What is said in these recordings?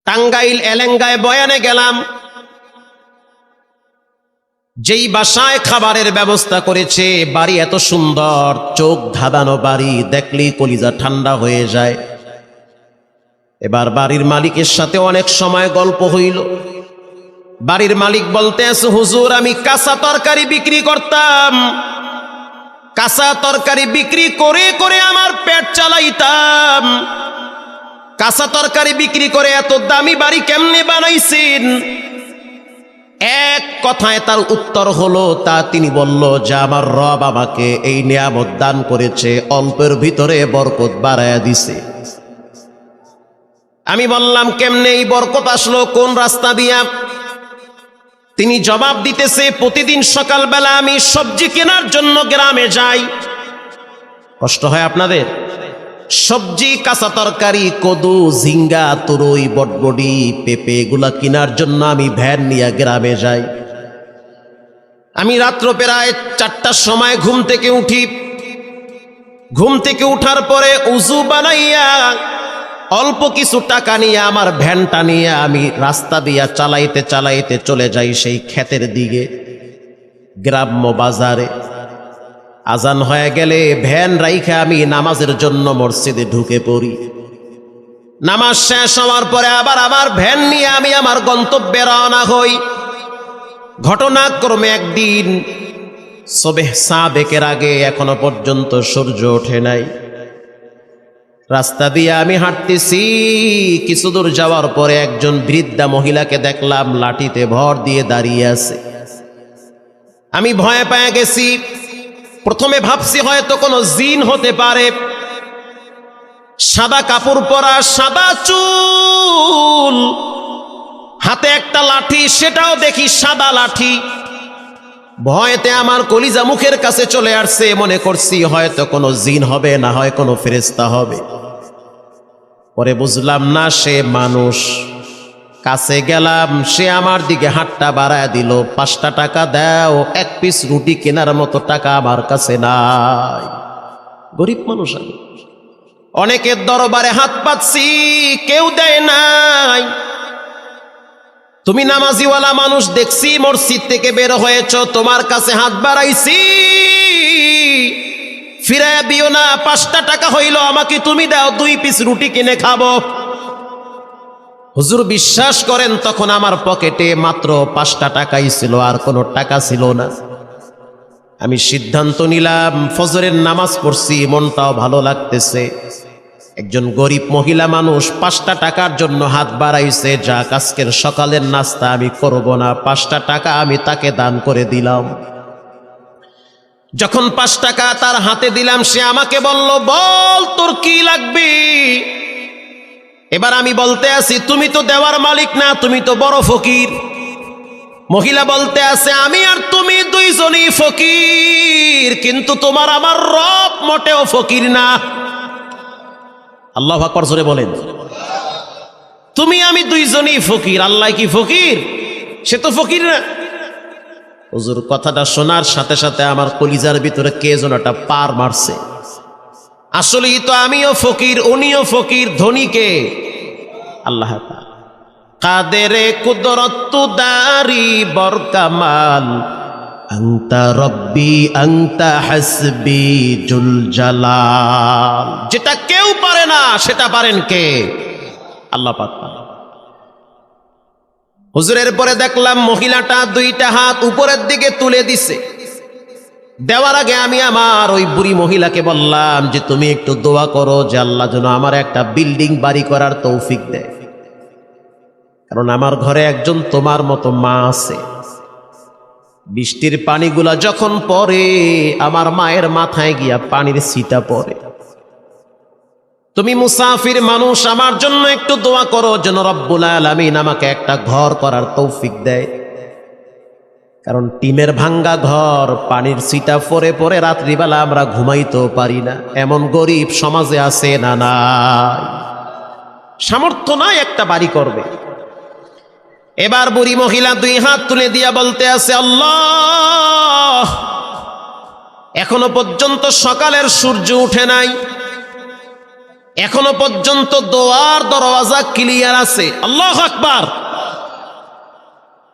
টাঙ্গাইল এলেঙ্গায় বয়ানে গেলাম, যেই বাসায় খাবারের ব্যবস্থা করেছে, বাড়ি এত সুন্দর, চোখ ধাঁধানো বাড়ি, দেখলেই কলিজা ঠান্ডা হয়ে যায়। এবার বাড়ির মালিকের সাথে অনেক সময় গল্প হইল। বাড়ির মালিক বলতে আছে, হুজুর আমি কাঁচা তরকারি বিক্রি করতাম, কাঁচা তরকারি বিক্রি করে করে আমার পেট চালাইতাম, কাঁচা তরকারি বিক্রি করে এত দামি বাড়ি কেমনে বানাইছেন? এক কথায় তার উত্তর হলো, তিনি বলল যে আমার রব আমাকে এই নিয়ামত দান করেছে, অল্পের ভিতরে বরকত বাড়ায়া দিছে। আমি বললাম কেমনে এই বরকত আসলো, কোন রাস্তা দিয়া? তিনি জবাব দিতেছে, প্রতিদিন সকালবেলা আমি সবজি কেনার জন্য গ্রামে যাই। কষ্ট হয় আপনাদের? সবজি, কাঁচা তরকারি, কদু, ঝিঙ্গা, তুরই, বটবডি, পেঁপে এগুলা কেনার জন্য আমি ভ্যান নিয়ে গ্রামে যাই। আমি রাত্র প্রায় 4টার সময় ঘুম থেকে উঠি। ঘুম থেকে উঠার পরে উজু বানাইয়া অল্প কিছু টাকা নিয়ে আমার ভ্যানটা নিয়ে আমি রাস্তা দিয়া চালাইতে চালাইতে চলে যাই সেই ক্ষেতের দিকে, গ্রাম্য বাজারে। আজান হয়ে গেলে ভ্যান রাইখা আমি নামাজের জন্য মসজিদে ঢুকে পড়ি। নামাজ শেষ হওয়ার পরে আবার আমার ভ্যান নিয়ে আমি আমার গন্তব্যে রওনা হই। ঘটনাক্রমে একদিন সবেহ সাদেকের আগে এখনো পর্যন্ত সূর্য ওঠে নাই। রাস্তা দিয়ে আমি হাঁটতেছি, কিছু দূর যাওয়ার পরে একজন বৃদ্ধা মহিলাকে দেখলাম লাঠিতে ভর দিয়ে দাঁড়িয়ে আছে। আমি ভয় পেয়ে গেছি। প্রথমে ভাবছি হয়তো কোনো জিন হতে পারে। সাদা কাপড় পরা, সাদা চুল, হাতে একটা লাঠি, সেটাও দেখি সাদা লাঠি। ভয়তে আমার কলিজা মুখের কাছে চলে আসছে। মনে করছি হয়তো কোনো জিন হবে, না হয় কোনো ফেরেশতা হবে। পরে বুঝলাম না, সে মানুষ। কাছে গেলাম, সে আমার দিকে হাতটা বাড়ায় দিল। 5টা টাকা দাও, 1 পিস রুটি কেনার মতো টাকা আমার কাছে নাই। গরিব মানুষ আমি। অনেকের দরবারে হাত পাচ্ছি, কেউ দেয় নাই। তুমি নামাজিওয়ালা মানুষ, দেখছি মসজিদ থেকে বের হয়েছ, তোমার কাছে হাত বাড়াইছি, ফিরাইয়া দিও না। 5টা টাকা হইল, আমাকে তুমি দাও, 2 পিস রুটি কিনে খাবো। হুজুর বিশ্বাস করেন, তখন আমার পকেটে মাত্র 5টা টাকাই ছিল, আর কোনো টাকা ছিল না। আমি সিদ্ধান্ত নিলাম, ফজরের নামাজ পড়ছি, মনটাও ভালো লাগতেছে। একজন গরিব মহিলা মানুষ 5টা টাকার জন্য হাত বাড়াইছে, যাক আজকের সকালের নাস্তা আমি করব না, 5টা টাকা আমি তাকে দান করে দিলাম। যখন 5 টাকা তার হাতে দিলাম, সে আমাকে বলল, বল তোর কি লাগবে? এবার আমি বলতে আছি, তুমি তো দেওয়ার মালিক না, তুমি তো বড় ফকির। মহিলা বলতে আছে, আমি আর তুমি দুইজনই ফকির, কিন্তু তোমার আমার রব মোটেও ফকির না। আল্লাহু আকবার জোরে বলেন। তুমি আমি দুইজনই ফকির, আল্লাহ কি ফকির? সে তো ফকির না। হুজুর কথাটা শোনার সাথে সাথে আমার কলিজার ভিতরে কে যেন একটা পার মারছে। আসলেই তো আমিও ফকির, উনিও ফকির। ধনী কে? আল্লাহ তাআলা। কাদেরে কুদরত দারি বরকামাল, আনতা রব্বি আনতা হাসবি জুল জালাল। যেটা কেউ পারে না, সেটা পারেন কে? আল্লাহ পাক। হুজুরের পরে দেখলাম মহিলাটা 2টা হাত উপরের দিকে তুলে দিছে। দেওয়ার আগে আমি আমার ওই বুড়ি মহিলাকে বললাম যে তুমি একটু দোয়া করো যে আল্লাহ যেন আমার একটা বিল্ডিং বাড়ি করার তৌফিক দেয়, কারণ আমার ঘরে একজন তোমার মতো মা আছে। বৃষ্টির পানিগুলা যখন পড়ে, আমার মায়ের মাথায় গিয়া পানির ছিটা পড়ে। তুমি মুসাফির মানুষ, আমার জন্য একটু দোয়া করো যেন রব্বুল আলামিন আমাকে একটা ঘর করার তৌফিক দেয়। কারণ টিনের ভাঙ্গা ঘর, পানির ছিটা পরে পরে রাত্রিবেলা আমরা ঘুমাইতেও পারি না। এমন গরিব সমাজে আছে না? নাই। সামর্থ্য নাই একটা বাড়ি করবে। এবার বুড়ি মহিলা 2 হাত তুলে দিয়া বলতে আছে, আল্লাহ, এখনো পর্যন্ত সকালের সূর্য উঠে নাই, এখনো পর্যন্ত দোয়ার দরওয়াজা ক্লিয়ার আছে। আল্লাহু আকবার।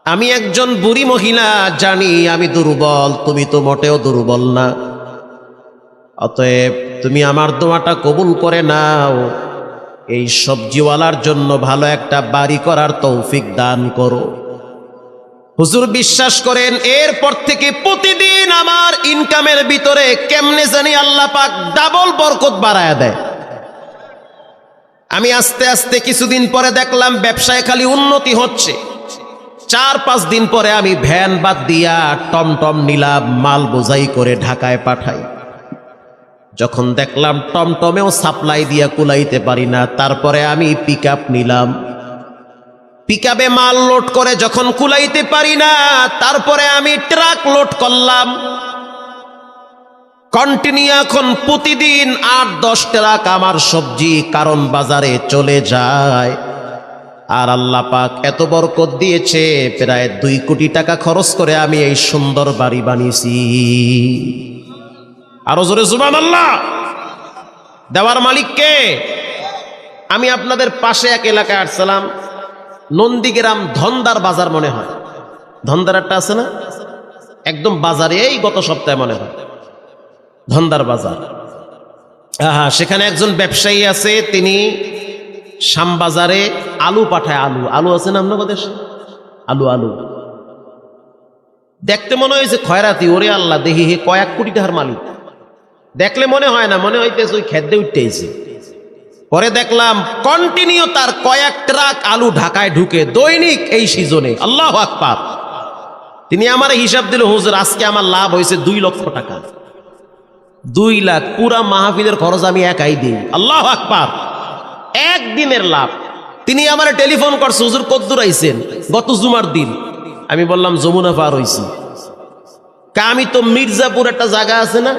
আমি একজন বুড়ি মহিলা, জানি আমি দুর্বল, তুমি তো মোটেও দুর্বল না। অতএব তুমি আমার দোয়াটা কবুল করে নাও, এই সবজিওয়ালার জন্য ভালো একটা বাড়ি করার তৌফিক দান করো। হুজুর বিশ্বাস করেন, এরপর থেকে প্রতিদিন আমার ইনকামের ভিতরে কেমনে জানি আল্লাহ পাক ডাবল বরকত বাড়ায় দেয়। আমি আস্তে আস্তে কিছুদিন পরে দেখলাম ব্যবসায় খালি উন্নতি হচ্ছে। 4-5 দিন পরে আমি ভ্যান বাদ দিয়া টমটম নিলাম, মাল বোঝাই করে ঢাকায় পাঠাই। যখন দেখলাম টমটমেও সাপ্লাই দিয়া কুলাইতে পারি না, তারপরে আমি পিকআপ নিলাম। পিকআপে মাল লোড করে যখন কুলাইতে পারি না, তারপরে আমি ট্রাক লোড করলাম। কন্টিনিউ এখন প্রতিদিন 8-10 ট্রাক আমার সবজি কারণ বাজারে চলে যায়। আর আল্লাহ পাক এত বরকত দিয়েছে, প্রায় 2 কোটি টাকা খরচ করে আমি এই সুন্দর বাড়ি বানিয়েছি। আরো জোরে সুবহানাল্লাহ। দেওয়ার মালিক কে? আমি আপনাদের পাশে এক এলাকায় আসছিলাম, নন্দীগ্রাম ধন্দার বাজার মনে হয়, ধন্দার একটা আছে না একদম বাজারে, এই গত সপ্তাহে মনে হয় ধন্দার বাজার। সেখানে একজন ব্যবসায়ী আছে, তিনি শ্যামবাজারে আলু পাঠায়। আলু আলু আছে না আপনাদের দেশে? আলু আলু দেখতে মনে হয় যে খয়রাতি, ওরে আল্লাহ, দেখি হে কয়েক কোটি টাকার মালিক। দেখলে মনে হয় না, মনে হইতেছে ওই খেদ্দে উঠতেছে। পরে দেখলাম কন্টিনিউ তার কয়েক ট্রাক আলু ঢাকায় ঢুকে দৈনিক এই সিজনে। আল্লাহু আকবার। তিনি আমার হিসাব দিল, হুজুর আজকে আমার লাভ হয়েছে 2 লক্ষ টাকা। 2 লাখ পুরা মাহফিলের খরচ আমি একাই দিই। আল্লাহু আকবার। একদিনের লাভ। তিনি আমার টেলিফোন করছে, হুজুর কদ্দুর আইছেন? গত জুমার দিন। আমি বললাম যমুনা পার হইছি। আমি তো মির্জাপুর একটা জায়গা আছে না,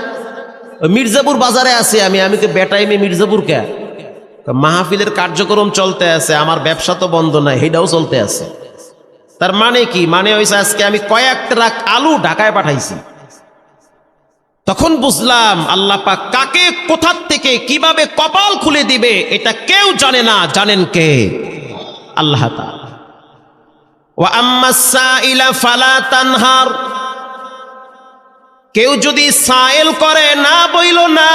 মির্জাপুর বাজারে আছি আমি তো বেটাইমে মির্জাপুর কে মাহফিলের কার্যক্রম চলতে আছে, আমার ব্যবসা তো বন্ধ নাই, সেটাও চলতে আছে। তার মানে কি? মানে হয়েছে আজকে আমি কয়েক ট্রাক আলু ঢাকায় পাঠাইছি। তখন বুঝলাম আল্লাহ পাক কাকে কোথা থেকে কিভাবে কপাল খুলে দিবে এটা কেউ জানে না, জানেন কে? আল্লাহ তাআলা। ওয়া আম্মাস সাইলা ফালা তানহার, কেউ যদি সাইল করে না বইল না,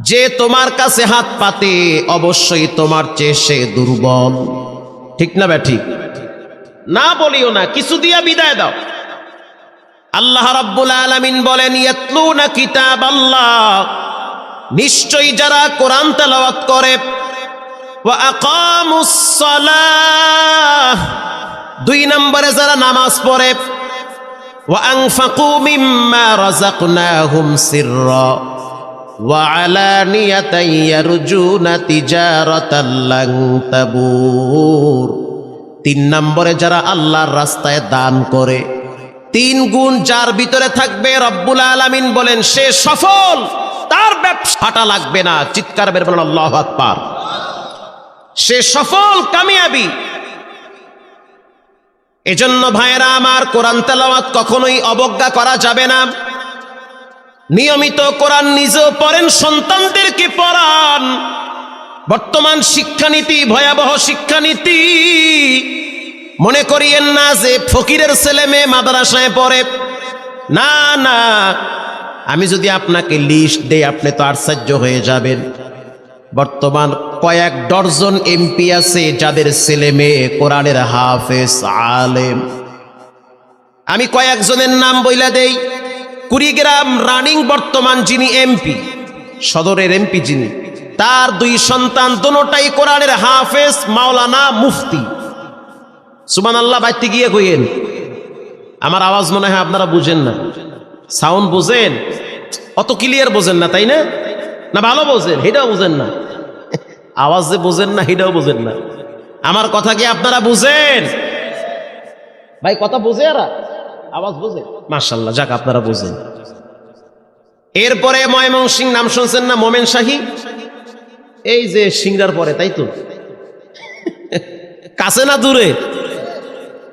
যে তোমার কাছে হাত পাতে অবশ্যই তোমার চেয়ে সে দুর্বল। ঠিক না ঠিক? না বলিও না, কিছু দিয়া বিদায় দাও। আল্লাহ রাব্বুল আলামিন বলেন, ইয়াতলুনা কিতাবাল্লাহ, নিশ্চয়ই যারা কোরআন তেলাওয়াত করে, ওয়া আকামুস সালাহ, 2 নম্বরে যারা নামাজ পড়ে, ওয়া আনফাকু মিম্মা রাযাকনাহুম সিররা ওয়া আলানিয়াতান ইয়ারজুনা তিজারাতান লান তাবুর। 3 নম্বরে যারা আল্লাহর রাস্তায় দান করে, 3 গুণ যার ভিতরে থাকবে, রব্বুল আলামিন বলেন সে সফল, তার ব্যবসা ফাটা লাগবে না। চিৎকার বের বলেন আল্লাহু আকবার। সে সফল, কামিয়াবি। এজন্য ভাইরা আমার, কোরআন তেলাওয়াত কখনোই অবজ্ঞা করা যাবে না। নিয়মিত কোরআন নিজেও পড়েন, সন্তানদেরকে পড়ান। বর্তমান শিক্ষানীতি ভয়াবহ শিক্ষানীতি। মনে করিয়েন না যে ফকিরের ছেলে মেয়ে মাদ্রাসায় পড়ে। না না, আমি যদি আপনাকে লিস্ট দেই আপনি তো আশ্চর্য হয়ে যাবেন। বর্তমান কয়েক ডজন এমপি আছে যাদের ছেলে মেয়ে কোরআনের হাফেজ, আলেম। আমি কয়েকজনের নাম বইলা দেই। কুড়িগ্রাম রানিং বর্তমান যিনি এমপি, সদরের এমপি যিনি, তার 2 সন্তান, দোনোটাই কোরআনের হাফেজ, মাওলানা, মুফতি। সুবহানাল্লাহ। বাইতে গিয়ে কইেন, আমার আওয়াজ মনে হয় আপনারা বুঝেন না। সাউন্ড বুঝেন? অত ক্লিয়ার বোঝেন না, তাই না? না ভালো বোঝেন? সেটাও বুঝেন না। আওয়াজ যে বোঝেন না, সেটাও বোঝেন না। আমার কথা কি আপনারা বুঝেন? ভাই কথা বুঝে, আর আওয়াজ বুঝে? মাশাআল্লাহ, যাক আপনারা বুঝেন। এরপরে ময়মনসিংহ নাম শুনছেন না? মোমেন শাহী, এই যে সিংড়ার পরে, তাই তো? কাছে না দূরে?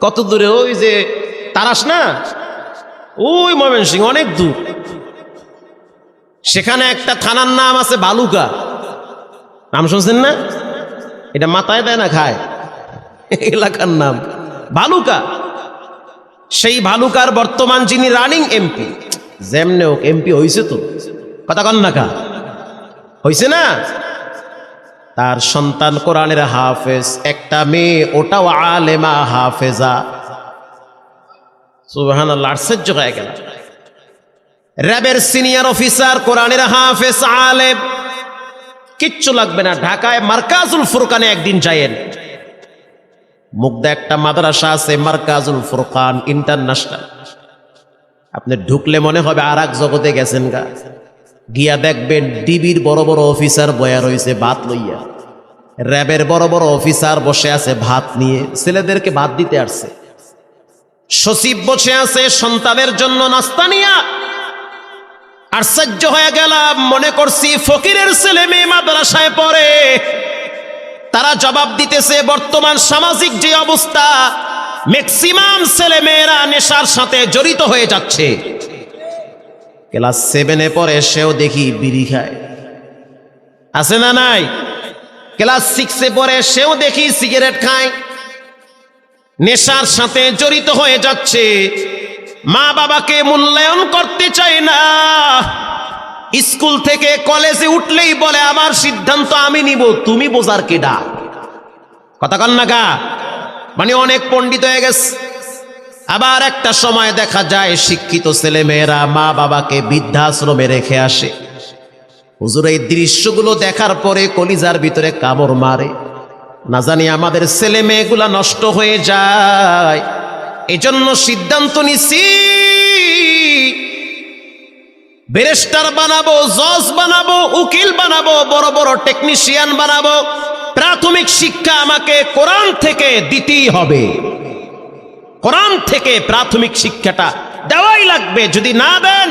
কত দূরে? ওই যে তারাস না, ওই ময়মনসিংহ অনেক দূর। সেখানে একটা থানার নাম আছে বালুকা, নাম শুনছেন না? এটা মাথায় দেয় না খায়, এলাকার নাম ভালুকা। সেই ভালুকার বর্তমান যিনি রানিং এমপি, যেমনে হোক এমপি হইছে তো, কথা কন না কা হইছে না? তার সন্তান কোরআনের হাফেজ, একটা মেয়ে ওটাও আলেমা হাফেজা। সুবহানাল্লাহ, আশ্চর্য হয়ে গেল। র্যাবের সিনিয়র অফিসার, কোরআনের হাফেজ, আলেম, কিচ্ছু লাগবে না। ঢাকায় মার্কাজুল ফুরকানে একদিন যায়েন, মুগদা একটা মাদ্রাসা আছে মার্কাজুল ফুরকান ইন্টারন্যাশনাল। আপনি ঢুকলে মনে হবে আর এক জগতে গেছেন গা। গিয়া দেখবেন ডিবির বড় বড় অফিসার বয়া রয়েছে ভাত লইয়া, র্যাবের বড় বড় অফিসার বসে আছে ভাত নিয়ে, ছেলেদেরকে ভাত দিতে আসছে। সচিব বসে আছে সন্তানের জন্য নাস্তা নিয়া। আশ্চর্য হয়ে গেলাম, মনে করছি ফকিরের ছেলে মেয়ে মাদ্রাসায় পড়ে, তারা জবাব দিতেছে বর্তমান সামাজিক যে অবস্থা, ম্যাক্সিমাম ছেলে মেয়েরা নেশার সাথে জড়িত হয়ে যাচ্ছে। ক্লাস 7-এ পড়ে, সেও দেখি বিড়ি খায়, আছে না নাই? ক্লাস 6-এ পড়ে, সেও দেখি সিগারেট খায়, নেশার সাথে জড়িত হয়ে যাচ্ছে। মা বাবাকে মূল্যায়ন করতে চায় না। স্কুল থেকে কলেজে উঠলেই বলে আমার সিদ্ধান্ত আমি নিব, তুমি বোঝার কেডা? কথা কন না গা? মানে অনেক পণ্ডিত হয়ে গেছে। আবার একটা সময় দেখা যায় শিক্ষিত ছেলে মেয়েরা মা বাবাকে বৃদ্ধাশ্রমে রেখে আসে। হুজুর, এই দৃশ্যগুলো দেখার পরে কলিজার ভিতরে কামড় মারে। না জানি আমাদের ছেলে মেয়েগুলা নষ্ট হয়ে যায়। এজন্য সিদ্ধান্ত নিছি, ব্যারিস্টার বানাবো, জজ বানাবো, উকিল বানাবো, বড় বড় টেকনিশিয়ান বানাবো। প্রাথমিক শিক্ষা আমাকে কোরআন থেকে দিতেই হবে। কোরআন থেকে প্রাথমিক শিক্ষাটা দেওয়াই লাগবে। যদি না দেন